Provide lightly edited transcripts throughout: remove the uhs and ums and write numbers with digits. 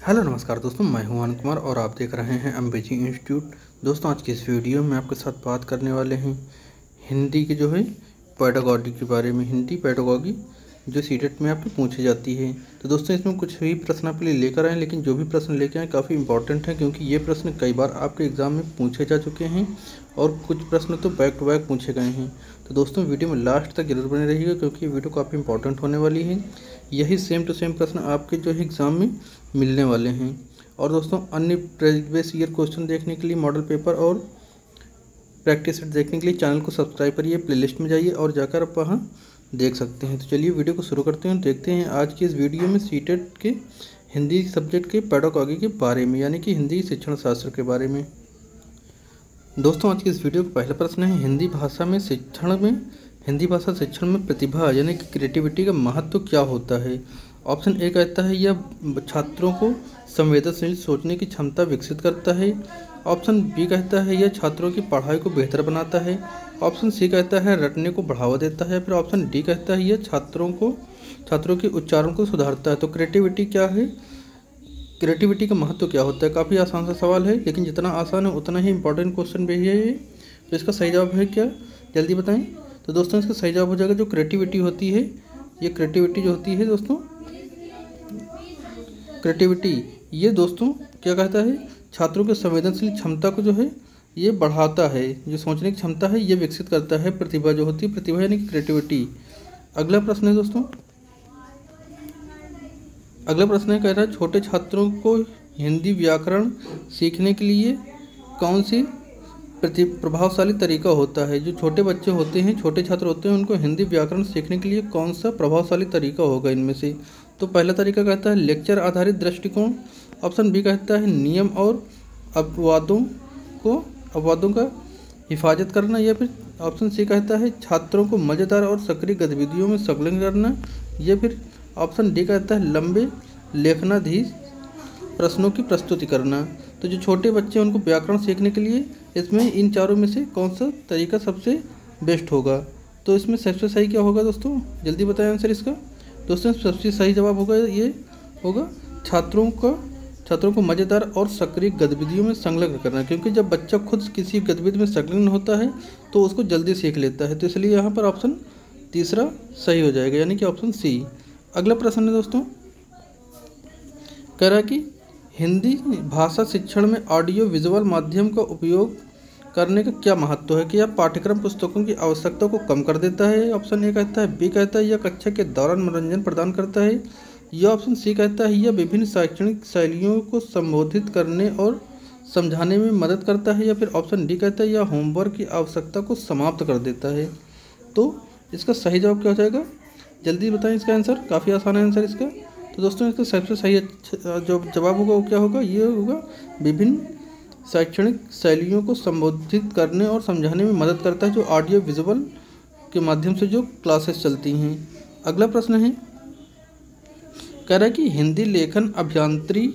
Hello नमस्कार दोस्तों, मैं हूं आनंद कुमार और आप देख रहे हैं एमबीजी इंस्टीट्यूट। दोस्तों, आज की इस वीडियो में आपके साथ बात करने वाले हैं हिंदी के पेडागॉजी के बारे में। हिंदी पेडागॉजी जो सीटेट में आपको पूछी जाती है। तो दोस्तों, इसमें कुछ ही प्रश्न आपके लिए लेकर आए, लेकिन जो भी प्रश्न लेकर आए काफ़ी इंपॉर्टेंट है, क्योंकि ये प्रश्न कई बार आपके एग्जाम में पूछे जा चुके हैं और कुछ प्रश्न तो बैक टू बैक पूछे गए हैं। तो दोस्तों, वीडियो में लास्ट तक जरूर बने रहिएगा, क्योंकि ये वीडियो काफ़ी इंपॉर्टेंट होने वाली है। यही सेम टू सेम प्रश्न आपके एग्ज़ाम में मिलने वाले हैं। और दोस्तों, अन्य प्रीवियस ईयर क्वेश्चन देखने के लिए, मॉडल पेपर और प्रैक्टिस सेट देखने के लिए चैनल को सब्सक्राइब करिए, प्लेलिस्ट में जाइए और जाकर आप वहाँ देख सकते हैं। तो चलिए वीडियो को शुरू करते हैं। देखते हैं आज की इस वीडियो में सीटेट के हिंदी सब्जेक्ट के पेडागॉजी के बारे में, यानी कि हिंदी शिक्षण शास्त्र के बारे में। दोस्तों, आज की इस वीडियो का पहला प्रश्न है, हिंदी भाषा शिक्षण में प्रतिभा यानी कि क्रिएटिविटी का महत्व क्या होता है। ऑप्शन ए कहता है यह छात्रों को संवेदनशील सोचने की क्षमता विकसित करता है। ऑप्शन बी कहता है यह छात्रों की पढ़ाई को बेहतर बनाता है। ऑप्शन सी कहता है रटने को बढ़ावा देता है। फिर ऑप्शन डी कहता है यह छात्रों के उच्चारण को सुधारता है। तो क्रिएटिविटी क्या है, क्रिएटिविटी का महत्व क्या होता है। काफ़ी आसान सा सवाल है, लेकिन जितना आसान है उतना ही इंपॉर्टेंट क्वेश्चन भी है ये। तो इसका सही जवाब है क्या, जल्दी बताएं। तो दोस्तों, इसका सही जवाब हो जाएगा जो क्रिएटिविटी होती है, ये क्रिएटिविटी जो होती है दोस्तों, क्रिएटिविटी ये दोस्तों क्या कहता है, छात्रों के संवेदनशील क्षमता को ये बढ़ाता है, जो सोचने की क्षमता है ये विकसित करता है। प्रतिभा जो होती है, प्रतिभा यानी कि क्रिएटिविटी। अगला प्रश्न है दोस्तों, अगला प्रश्न है, कह रहा है छोटे छात्रों को हिंदी व्याकरण सीखने के लिए कौन सी प्रभावशाली तरीका होता है। जो छोटे बच्चे होते हैं, छोटे छात्र होते हैं, उनको हिंदी व्याकरण सीखने के लिए कौन सा प्रभावशाली तरीका होगा इनमें से। तो पहला तरीका कहता है लेक्चर आधारित दृष्टिकोण। ऑप्शन बी कहता है नियम और अपवादों का हिफाजत करना। या फिर ऑप्शन सी कहता है छात्रों को मज़ेदार और सक्रिय गतिविधियों में संलग्न करना। या फिर ऑप्शन डी कहता है लंबे लेखनाधीश प्रश्नों की प्रस्तुति करना। तो जो छोटे बच्चे हैं उनको व्याकरण सीखने के लिए इसमें इन चारों में से कौन सा तरीका सबसे बेस्ट होगा। तो इसमें सबसे सही क्या होगा दोस्तों, जल्दी बताएं आंसर इसका। दोस्तों, सबसे सही जवाब होगा ये होगा छात्रों को मज़ेदार और सक्रिय गतिविधियों में संलग्न करना, क्योंकि जब बच्चा खुद किसी गतिविधि में संलग्न होता है तो उसको जल्दी सीख लेता है। तो इसलिए यहाँ पर ऑप्शन तीसरा सही हो जाएगा, यानी कि ऑप्शन सी। अगला प्रश्न है दोस्तों, कह रहा है कि हिंदी भाषा शिक्षण में ऑडियो विजुअल माध्यम का उपयोग करने का क्या महत्व है। कि यह पाठ्यक्रम पुस्तकों की आवश्यकता को कम कर देता है। ऑप्शन ए कहता है, बी कहता है यह कक्षा के दौरान मनोरंजन प्रदान करता है। यह ऑप्शन सी कहता है यह विभिन्न शैक्षणिक शैलियों को संबोधित करने और समझाने में मदद करता है। या फिर ऑप्शन डी कहता है यह होमवर्क की आवश्यकता को समाप्त कर देता है। तो इसका सही जवाब क्या हो जाएगा, जल्दी बताएं इसका आंसर। काफ़ी आसान है आंसर इसका। तो दोस्तों, इसका सबसे सही जो जवाब होगा वो क्या होगा, ये होगा विभिन्न शैक्षणिक शैलियों को संबोधित करने और समझाने में मदद करता है, जो ऑडियो विजुअल के माध्यम से जो क्लासेस चलती हैं। अगला प्रश्न है, कह रहा है कि हिंदी लेखन अभियांत्रिकी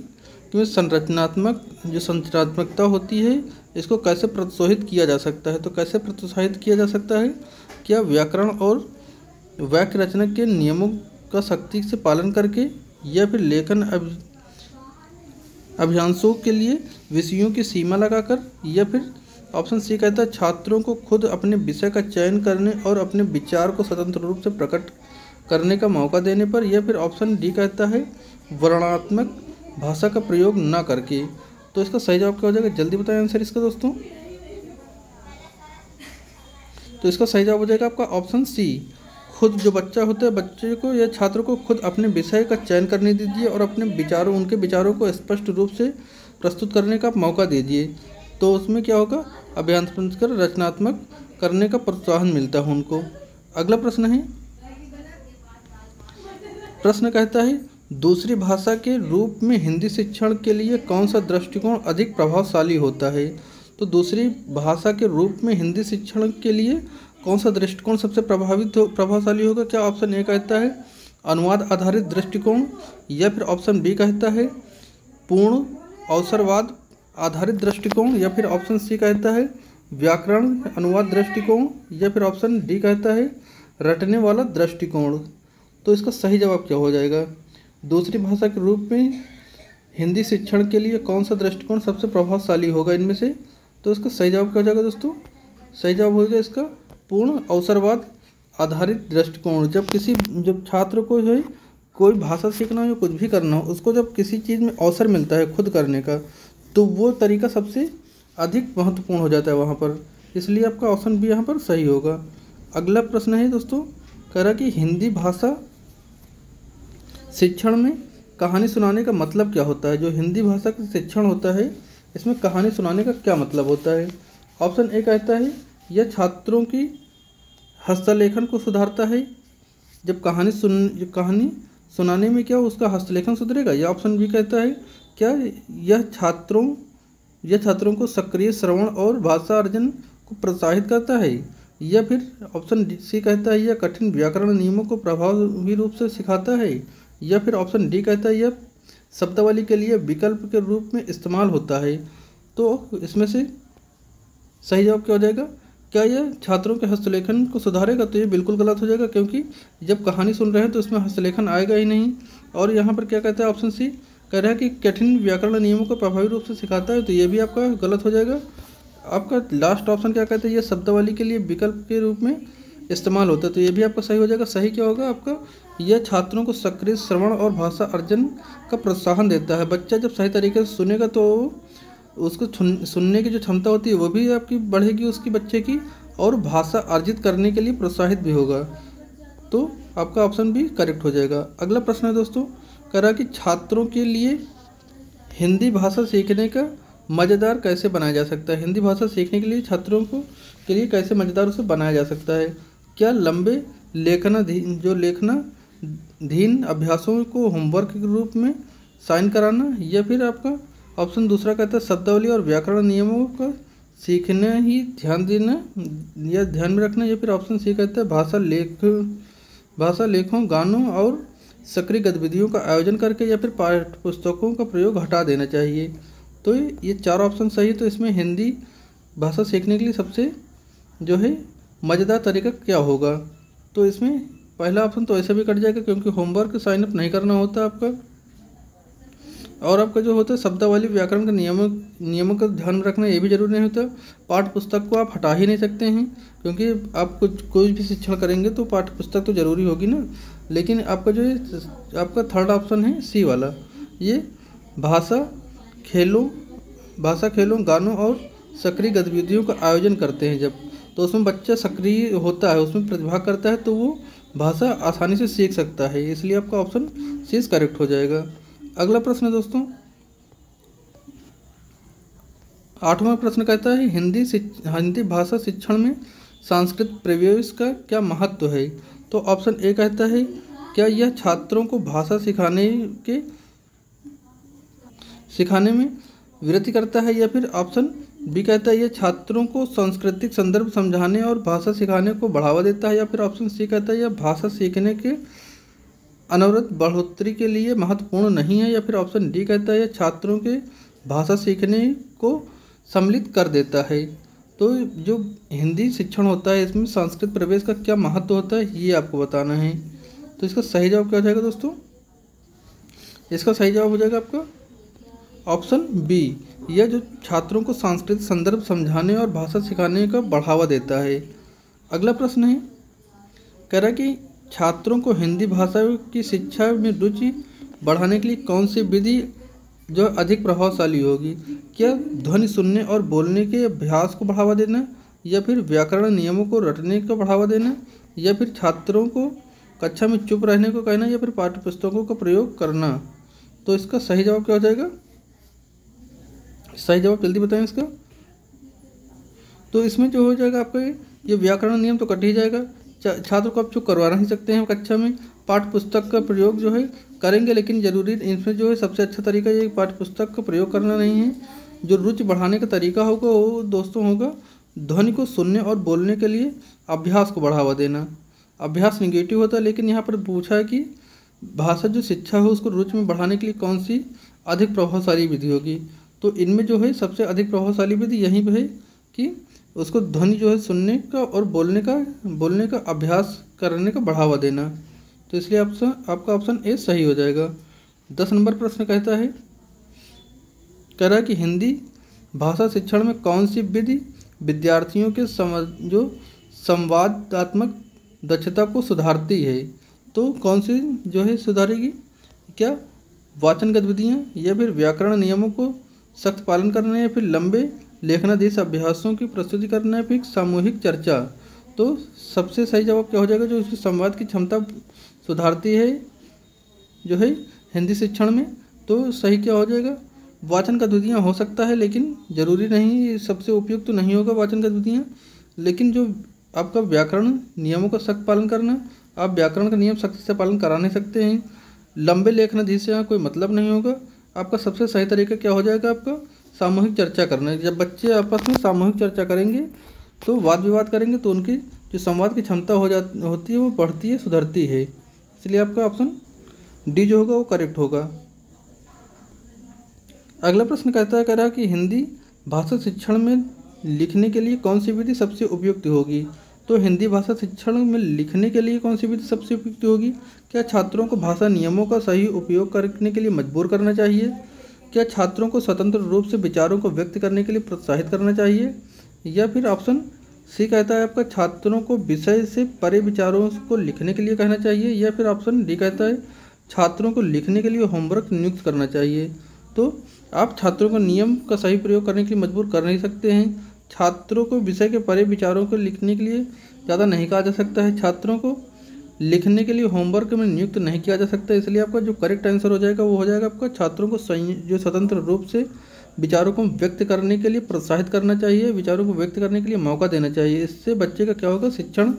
में संरचनात्मकता होती है, इसको कैसे प्रोत्साहित किया जा सकता है। तो कैसे प्रोत्साहित किया जा सकता है, क्या व्याकरण और वाक्य रचना के नियमों का सख्ती से पालन करके, या फिर लेखन अभ्यासों के लिए विषयों की सीमा लगाकर। या फिर ऑप्शन सी कहता है छात्रों को खुद अपने विषय का चयन करने और अपने विचार को स्वतंत्र रूप से प्रकट करने का मौका देने पर। या फिर ऑप्शन डी कहता है वर्णनात्मक भाषा का प्रयोग न करके। तो इसका सही जवाब क्या हो जाएगा, जल्दी बताएं आंसर इसका दोस्तों। तो इसका सही जवाब हो जाएगा आपका ऑप्शन सी। खुद जो बच्चा होता है, बच्चे को या छात्र को खुद अपने विषय का चयन करने दीजिए और उनके विचारों को स्पष्ट रूप से प्रस्तुत करने का मौका दीजिए। तो उसमें क्या होगा, अभ्यास कर रचनात्मक करने का प्रोत्साहन मिलता है उनको। अगला प्रश्न है, प्रश्न कहता है दूसरी भाषा के रूप में हिंदी शिक्षण के लिए कौन सा दृष्टिकोण अधिक प्रभावशाली होता है। तो दूसरी भाषा के रूप में हिंदी शिक्षण के लिए कौन सा दृष्टिकोण सबसे प्रभावशाली होगा। क्या ऑप्शन ए कहता है अनुवाद आधारित दृष्टिकोण। या फिर ऑप्शन बी कहता है पूर्ण अवसरवाद आधारित दृष्टिकोण। या फिर ऑप्शन सी कहता है व्याकरण अनुवाद दृष्टिकोण। या फिर ऑप्शन डी कहता है रटने वाला दृष्टिकोण। तो इसका सही जवाब क्या हो जाएगा, दूसरी भाषा के रूप में हिंदी शिक्षण के लिए कौन सा दृष्टिकोण सबसे प्रभावशाली होगा इनमें से? तो इसका सही जवाब क्या हो जाएगा दोस्तों? सही जवाब होगा इसका पूर्ण अवसरवाद आधारित दृष्टिकोण। जब छात्र को जो है कोई भाषा सीखना हो या कुछ भी करना हो, उसको जब किसी चीज़ में अवसर मिलता है खुद करने का, तो वो तरीका सबसे अधिक महत्वपूर्ण हो जाता है वहाँ पर। इसलिए आपका ऑप्शन भी यहाँ पर सही होगा। अगला प्रश्न है दोस्तों, कह रहा कि हिंदी भाषा शिक्षण में कहानी सुनाने का मतलब क्या होता है? जो हिंदी भाषा का शिक्षण होता है, इसमें कहानी सुनाने का क्या मतलब होता है? ऑप्शन ए कहता है यह छात्रों की हस्तलेखन को सुधारता है। जब कहानी सुनाने में क्या उसका हस्तलेखन सुधरेगा। या ऑप्शन बी कहता है क्या यह छात्रों को सक्रिय श्रवण और भाषा अर्जन को प्रोत्साहित करता है। या फिर ऑप्शन सी कहता है यह कठिन व्याकरण नियमों को प्रभावी रूप से सिखाता है। या फिर ऑप्शन डी कहता है यह शब्दावली के लिए विकल्प के रूप में इस्तेमाल होता है। तो इसमें से सही जवाब क्या हो जाएगा? क्या यह छात्रों के हस्तलेखन को सुधारेगा? तो ये बिल्कुल गलत हो जाएगा, क्योंकि जब कहानी सुन रहे हैं तो इसमें हस्तलेखन आएगा ही नहीं। और यहाँ पर क्या कहता है ऑप्शन सी, कह रहा है कि कठिन व्याकरण नियमों को प्रभावी रूप से सिखाता है, तो ये भी आपका गलत हो जाएगा। आपका लास्ट ऑप्शन क्या कहता है, यह शब्दावली के लिए विकल्प के रूप में इस्तेमाल होता है, तो ये भी आपका सही हो जाएगा। सही क्या होगा आपका, यह छात्रों को सक्रिय श्रवण और भाषा अर्जन का प्रोत्साहन देता है। बच्चा जब सही तरीके से सुनेगा तो उसको सुनने की जो क्षमता होती है वो भी आपकी बढ़ेगी उसकी बच्चे की, और भाषा अर्जित करने के लिए प्रोत्साहित भी होगा। तो आपका ऑप्शन भी करेक्ट हो जाएगा। अगला प्रश्न है दोस्तों, कह रहा कि छात्रों के लिए हिंदी भाषा सीखने का मज़ेदार कैसे बनाया जा सकता है। हिंदी भाषा सीखने के लिए छात्रों के लिए कैसे मज़ेदार उसे बनाया जा सकता है। क्या लंबे लेखनाधीन अभ्यासों को होमवर्क के रूप में साइन कराना। या फिर आपका ऑप्शन दूसरा कहता है शब्दावली और व्याकरण नियमों का सीखने ही ध्यान देना या ध्यान में रखना। या फिर ऑप्शन सी कहता है भाषा लेखों, गानों और सक्रिय गतिविधियों का आयोजन करके या फिर पाठ्य पुस्तकों का प्रयोग हटा देना चाहिए। तो ये चार ऑप्शन सही है। तो इसमें हिंदी भाषा सीखने के लिए सबसे जो है मज़ेदार तरीका क्या होगा? तो इसमें पहला ऑप्शन तो ऐसे भी कट जाएगा, क्योंकि होमवर्क साइन अप नहीं करना होता आपका। और आपका जो होता है शब्दावली व्याकरण के नियमों का ध्यान रखना, ये भी जरूरी नहीं होता। पाठ्य पुस्तक को आप हटा ही नहीं सकते हैं, क्योंकि आप कोई भी शिक्षण करेंगे तो पाठ्य पुस्तक तो जरूरी होगी ना। लेकिन आपका जो है आपका थर्ड ऑप्शन है सी वाला, ये भाषा खेलों, गानों और सक्रिय गतिविधियों का आयोजन करते हैं जब, तो उसमें बच्चा सक्रिय होता है, उसमें प्रतिभा करता है, तो वो भाषा आसानी से सीख सकता है। इसलिए आपका ऑप्शन सी करेक्ट हो जाएगा। अगला प्रश्न दोस्तों, 8वां प्रश्न कहता है हिंदी भाषा शिक्षण में सांस्कृतिक प्रवेश का क्या महत्व है। तो ऑप्शन ए कहता है क्या यह छात्रों को भाषा सिखाने में वृद्धि करता है। या फिर ऑप्शन बी कहता है यह छात्रों को सांस्कृतिक संदर्भ समझाने और भाषा सिखाने को बढ़ावा देता है। या फिर ऑप्शन सी कहता है यह भाषा सीखने के अनवरत बढ़ोतरी के लिए महत्वपूर्ण नहीं है। या फिर ऑप्शन डी कहता है यह छात्रों के भाषा सीखने को सम्मिलित कर देता है। तो जो हिंदी शिक्षण होता है इसमें सांस्कृतिक प्रवेश का क्या महत्व होता है ये आपको बताना है। तो इसका सही जवाब क्या हो जाएगा दोस्तों? इसका सही जवाब हो जाएगा आपका ऑप्शन बी, यह जो छात्रों को सांस्कृतिक संदर्भ समझाने और भाषा सिखाने का बढ़ावा देता है। अगला प्रश्न है, कह रहा है कि छात्रों को हिंदी भाषा की शिक्षा में रुचि बढ़ाने के लिए कौन सी विधि जो अधिक प्रभावशाली होगी। क्या ध्वनि सुनने और बोलने के अभ्यास को बढ़ावा देना, या फिर व्याकरण नियमों को रटने का बढ़ावा देना, या फिर छात्रों को कक्षा में चुप रहने को कहना, या फिर पाठ्य पुस्तकों का प्रयोग करना। तो इसका सही जवाब क्या हो जाएगा? सही जवाब जल्दी बताएं इसका। तो इसमें जो हो जाएगा आपका ये व्याकरण नियम तो कट ही जाएगा। छात्र को आप चुप करवा नहीं सकते हैं कक्षा में। पाठ्य पुस्तक का प्रयोग जो है करेंगे, लेकिन जरूरी इसमें जो है सबसे अच्छा तरीका ये पाठ्य पुस्तक का प्रयोग करना नहीं है। जो रुचि बढ़ाने का तरीका होगा वो दोस्तों होगा ध्वनि को सुनने और बोलने के लिए अभ्यास को बढ़ावा देना। अभ्यास निगेटिव होता है, लेकिन यहाँ पर पूछा है कि भाषा जो शिक्षा है उसको रुचि में बढ़ाने के लिए कौन सी अधिक प्रभावशाली विधि होगी। तो इनमें जो है सबसे अधिक प्रभावशाली विधि यहीं पर है कि उसको ध्वनि जो है सुनने का और बोलने का अभ्यास करने का बढ़ावा देना। तो इसलिए आपका ऑप्शन ए सही हो जाएगा। 10 नंबर प्रश्न कहता है कह रहा है कि हिंदी भाषा शिक्षण में कौन सी विधि विद्यार्थियों के जो संवादात्मक दक्षता को सुधारती है। तो कौन सी जो है सुधारेगी, क्या वाचन गतिविधियाँ, या फिर व्याकरण नियमों को सख्त पालन करना, या फिर लंबे लेखनाधीश अभ्यासों की प्रस्तुति करना, या फिर सामूहिक चर्चा। तो सबसे सही जवाब क्या हो जाएगा, जो उसकी संवाद की क्षमता सुधारती है जो है हिंदी शिक्षण में। तो सही क्या हो जाएगा, वाचन गतिविधियाँ हो सकता है लेकिन ज़रूरी नहीं, सबसे उपयुक्त तो नहीं होगा वाचन गतिविधियाँ। लेकिन जो आपका व्याकरण नियमों का सख्त पालन करना, आप व्याकरण का नियम सख्ती से पालन करा नहीं सकते हैं। लंबे लेखनाधीश से यहाँ कोई मतलब नहीं होगा। आपका सबसे सही तरीका क्या हो जाएगा, आपका सामूहिक चर्चा करना है। जब बच्चे आपस में सामूहिक चर्चा करेंगे तो वाद विवाद करेंगे तो उनकी जो संवाद की क्षमता होती है वो बढ़ती है, सुधरती है। इसलिए आपका ऑप्शन डी जो होगा वो करेक्ट होगा। अगला प्रश्न कहता है, कह रहा है कि हिंदी भाषा शिक्षण में लिखने के लिए कौन सी विधि सबसे उपयुक्त होगी। तो हिंदी भाषा शिक्षण में लिखने के लिए कौन सी विधि सबसे उपयुक्त होगी, क्या छात्रों को भाषा नियमों का सही उपयोग करने के लिए मजबूर करना चाहिए, क्या छात्रों को स्वतंत्र रूप से विचारों को व्यक्त करने के लिए प्रोत्साहित करना चाहिए, या फिर ऑप्शन सी कहता है आपका छात्रों को विषय से परे विचारों को लिखने के लिए कहना चाहिए, या फिर ऑप्शन डी कहता है छात्रों को लिखने के लिए होमवर्क नियुक्त करना चाहिए। तो आप छात्रों को नियम का सही प्रयोग करने के लिए मजबूर कर नहीं सकते हैं। छात्रों को विषय के परे विचारों को लिखने के लिए ज़्यादा नहीं कहा जा सकता है। छात्रों को लिखने के लिए होमवर्क में नियुक्त नहीं किया जा सकता। इसलिए आपका जो करेक्ट आंसर हो जाएगा वो हो जाएगा आपका छात्रों को जो स्वतंत्र रूप से विचारों को व्यक्त करने के लिए प्रोत्साहित करना चाहिए, विचारों को व्यक्त करने के लिए मौका देना चाहिए। इससे बच्चे का क्या होगा, शिक्षण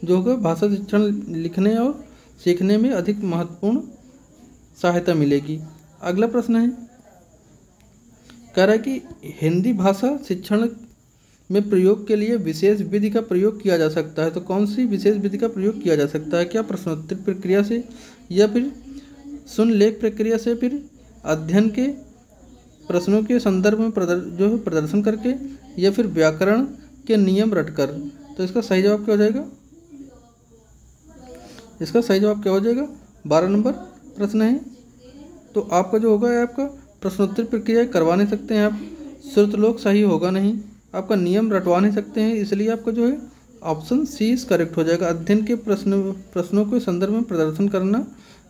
जो होगा भाषा शिक्षण लिखने और सीखने में अधिक महत्वपूर्ण सहायता मिलेगी। अगला प्रश्न है, कह रहा है कि हिंदी भाषा शिक्षण में प्रयोग के लिए विशेष विधि का प्रयोग किया जा सकता है। तो कौन सी विशेष विधि का प्रयोग किया जा सकता है, क्या प्रश्नोत्तरी प्रक्रिया से, या फिर सुन लेख प्रक्रिया से, फिर अध्ययन के प्रश्नों के संदर्भ में जो है प्रदर्शन करके, या फिर व्याकरण के नियम रटकर। तो इसका सही जवाब क्या हो जाएगा, इसका सही जवाब क्या हो जाएगा, 12 नंबर प्रश्न है। तो आपका जो होगा आपका प्रश्नोत्तरी प्रक्रिया करवा नहीं सकते हैं आप, श्रुतलोक सही होगा नहीं, आपका नियम रटवा नहीं सकते हैं। इसलिए आपका जो है ऑप्शन सी करेक्ट हो जाएगा। अध्ययन के प्रश्नों के संदर्भ में प्रदर्शन करना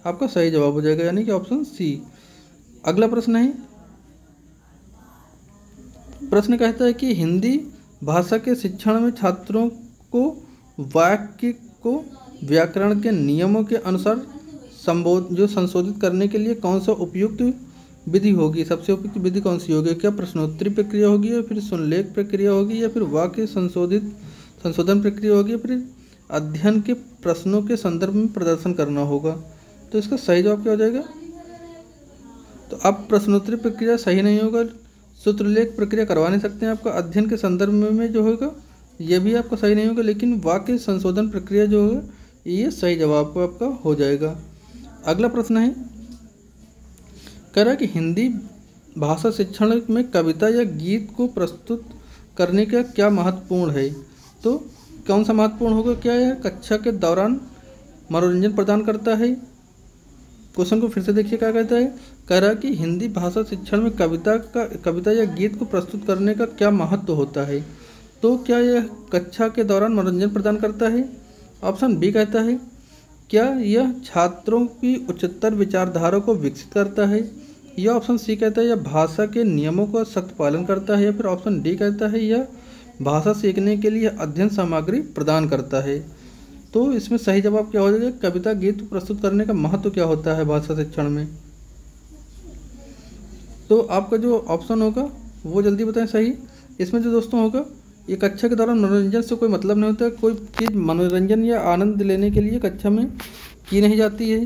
आपका सही जवाब हो जाएगा, यानी कि ऑप्शन सी। अगला प्रश्न है, प्रश्न कहता है कि हिंदी भाषा के शिक्षण में छात्रों को वाक्य को व्याकरण के नियमों के अनुसार संशोधित करने के लिए कौन सा उपयुक्त विधि होगी, सबसे उपयुक्त विधि कौन सी होगी, क्या प्रश्नोत्तरी प्रक्रिया होगी, या फिर सुनलेख प्रक्रिया होगी, या फिर वाक्य संशोधन प्रक्रिया होगी, या फिर अध्ययन के प्रश्नों के संदर्भ में प्रदर्शन करना होगा। तो इसका सही जवाब क्या हो जाएगा, तो आप प्रश्नोत्तरी प्रक्रिया सही नहीं होगा, सूत्रलेख प्रक्रिया करवा नहीं सकते हैं। आपका अध्ययन के संदर्भ में जो होगा ये भी आपका सही नहीं होगा, लेकिन वाक्य संशोधन प्रक्रिया जो होगा ये सही जवाब आपका हो जाएगा। अगला प्रश्न है, कह रहा है कि हिंदी भाषा शिक्षण में कविता या गीत को प्रस्तुत करने का क्या महत्वपूर्ण है। तो कौन सा महत्वपूर्ण होगा, क्या यह कक्षा के दौरान मनोरंजन प्रदान करता है। क्वेश्चन को फिर से देखिए क्या कहता है, कह रहा है कि हिंदी भाषा शिक्षण में कविता या गीत को प्रस्तुत करने का क्या महत्व होता है। तो क्या यह कक्षा के दौरान मनोरंजन प्रदान करता है। ऑप्शन बी कहता है क्या यह छात्रों की उच्चतर विचारधारा को विकसित करता है, या ऑप्शन सी कहता है यह भाषा के नियमों का सख्त पालन करता है, या फिर ऑप्शन डी कहता है यह भाषा सीखने के लिए अध्ययन सामग्री प्रदान करता है। तो इसमें सही जवाब क्या हो जाएगा, कविता गीत प्रस्तुत करने का महत्व क्या होता है भाषा शिक्षण में। तो आपका जो ऑप्शन होगा वो जल्दी बताएं सही। इसमें जो दोस्तों होगा ये कक्षा के दौरान मनोरंजन से कोई मतलब नहीं होता है, कोई चीज़ मनोरंजन या आनंद लेने के लिए कक्षा में की नहीं जाती है।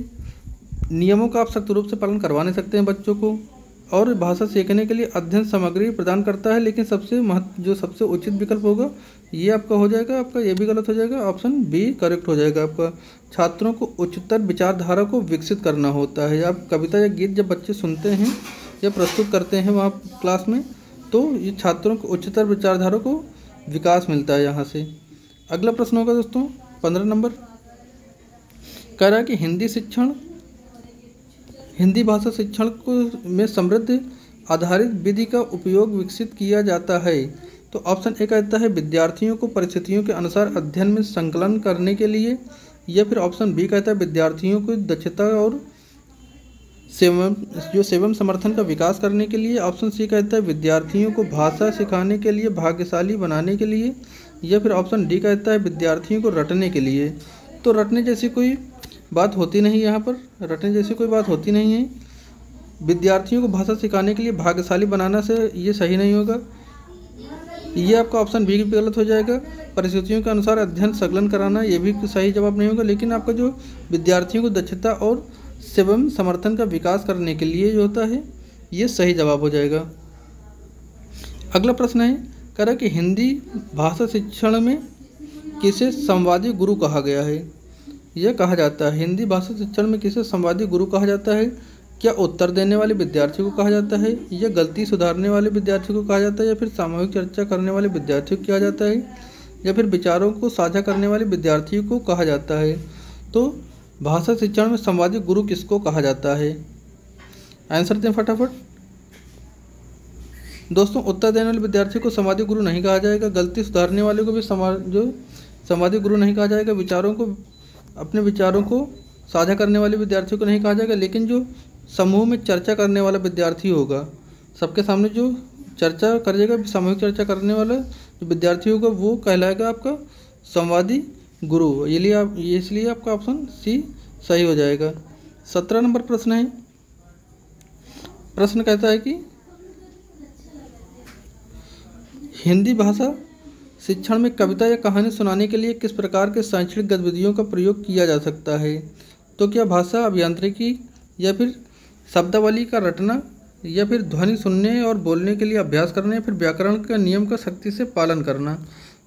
नियमों का आप सख्त रूप से पालन करवा नहीं सकते हैं बच्चों को, और भाषा सीखने के लिए अध्ययन सामग्री प्रदान करता है। लेकिन सबसे उचित विकल्प होगा ये आपका हो जाएगा, आपका ये भी गलत हो जाएगा, ऑप्शन बी करेक्ट हो जाएगा। आपका छात्रों को उच्चतर विचारधारा को विकसित करना होता है। आप कविता या गीत जब बच्चे सुनते हैं या प्रस्तुत करते हैं वहाँ क्लास में, तो ये छात्रों को उच्चतर विचारधारा को विकास मिलता है यहाँ से। अगला प्रश्न होगा दोस्तों 15 नंबर, कह रहा है कि हिंदी भाषा शिक्षण को में समृद्ध आधारित विधि का उपयोग विकसित किया जाता है? तो ऑप्शन ए कहता है विद्यार्थियों को परिस्थितियों के अनुसार अध्ययन में संकलन करने के लिए, या फिर ऑप्शन बी कहता है विद्यार्थियों को दक्षता और सेवम समर्थन का विकास करने के लिए, ऑप्शन सी कहता है विद्यार्थियों को भाषा सिखाने के लिए भाग्यशाली बनाने के लिए, या फिर ऑप्शन डी कहता है विद्यार्थियों को रटने के लिए। तो रटने जैसी कोई बात होती नहीं, यहाँ पर रटने जैसी कोई बात होती नहीं है। विद्यार्थियों को भाषा सिखाने के लिए भाग्यशाली बनाना से ये सही नहीं होगा, ये आपका ऑप्शन बी भी गलत हो जाएगा। परिस्थितियों के अनुसार अध्ययन संकलन कराना, ये भी सही जवाब नहीं होगा। लेकिन आपका जो विद्यार्थियों को दक्षता और सेवम समर्थन का विकास करने के लिए जो होता है, ये सही जवाब हो जाएगा। अगला प्रश्न है, कह रहा है कि हिंदी भाषा शिक्षण में किसे संवादी गुरु कहा गया है? यह कहा जाता है हिंदी भाषा शिक्षण में किसे संवादी गुरु कहा जाता है? क्या उत्तर देने वाले विद्यार्थियों को कहा जाता है, या गलती सुधारने वाले विद्यार्थियों को कहा जाता है, या फिर सामूहिक चर्चा करने वाले विद्यार्थियों को कहा जाता है, या फिर विचारों को साझा करने वाले विद्यार्थियों को कहा जाता है? तो भाषा शिक्षण में संवादी गुरु किसको कहा जाता है? आंसर दें फटाफट। दोस्तों, उत्तर देने वाले विद्यार्थियों को संवादी गुरु नहीं कहा जाएगा। गलती सुधारने वाले को भी संवादी गुरु नहीं कहा जाएगा। अपने विचारों को साझा करने वाले विद्यार्थियों को नहीं कहा जाएगा। लेकिन जो समूह में चर्चा करने वाला विद्यार्थी होगा, सबके सामने जो चर्चा करेगा, सामूहिक चर्चा करने वाला जो विद्यार्थी होगा, वो कहलाएगा आपका संवादी गुरु। इसलिए आपका ऑप्शन सी सही हो जाएगा। 17 नंबर प्रश्न है। प्रश्न कहता है कि हिंदी भाषा शिक्षण में कविता या कहानी सुनाने के लिए किस प्रकार के शैक्षणिक गतिविधियों का प्रयोग किया जा सकता है? तो क्या भाषा अभियांत्रिकी, या फिर शब्दावली का रटना, या फिर ध्वनि सुनने और बोलने के लिए अभ्यास करना, या फिर व्याकरण का नियम का सख्ती से पालन करना?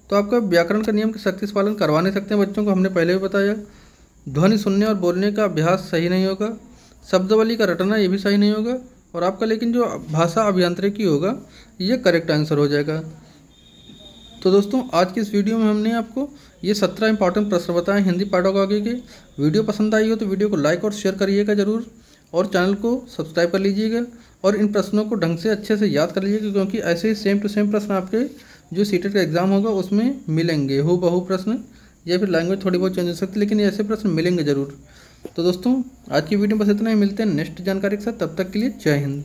तो आपका व्याकरण का नियम का सख्ती से पालन करवा नहीं सकते हैं बच्चों को, हमने पहले भी बताया। ध्वनि सुनने और बोलने का अभ्यास सही नहीं होगा। शब्दावली का रटना ये भी सही नहीं होगा। और आपका लेकिन जो भाषा अभियांत्रिकी होगा, ये करेक्ट आंसर हो जाएगा। तो दोस्तों, आज की इस वीडियो में हमने आपको ये 17 इंपॉर्टेंट प्रश्न बताए हिंदी पैडागॉजी के। वीडियो पसंद आई हो तो वीडियो को लाइक और शेयर करिएगा ज़रूर, और चैनल को सब्सक्राइब कर लीजिएगा, और इन प्रश्नों को ढंग से अच्छे से याद कर लीजिएगा, क्योंकि ऐसे ही सेम टू सेम प्रश्न आपके जो सीटेट का एग्जाम होगा उसमें मिलेंगे, हूबहू प्रश्न, या फिर लैंग्वेज थोड़ी बहुत चेंज हो सकती है, लेकिन ऐसे प्रश्न मिलेंगे ज़रूर। तो दोस्तों, आज की वीडियो में बस इतना ही। मिलते हैं नेक्स्ट जानकारी के साथ, तब तक के लिए जय हिंद।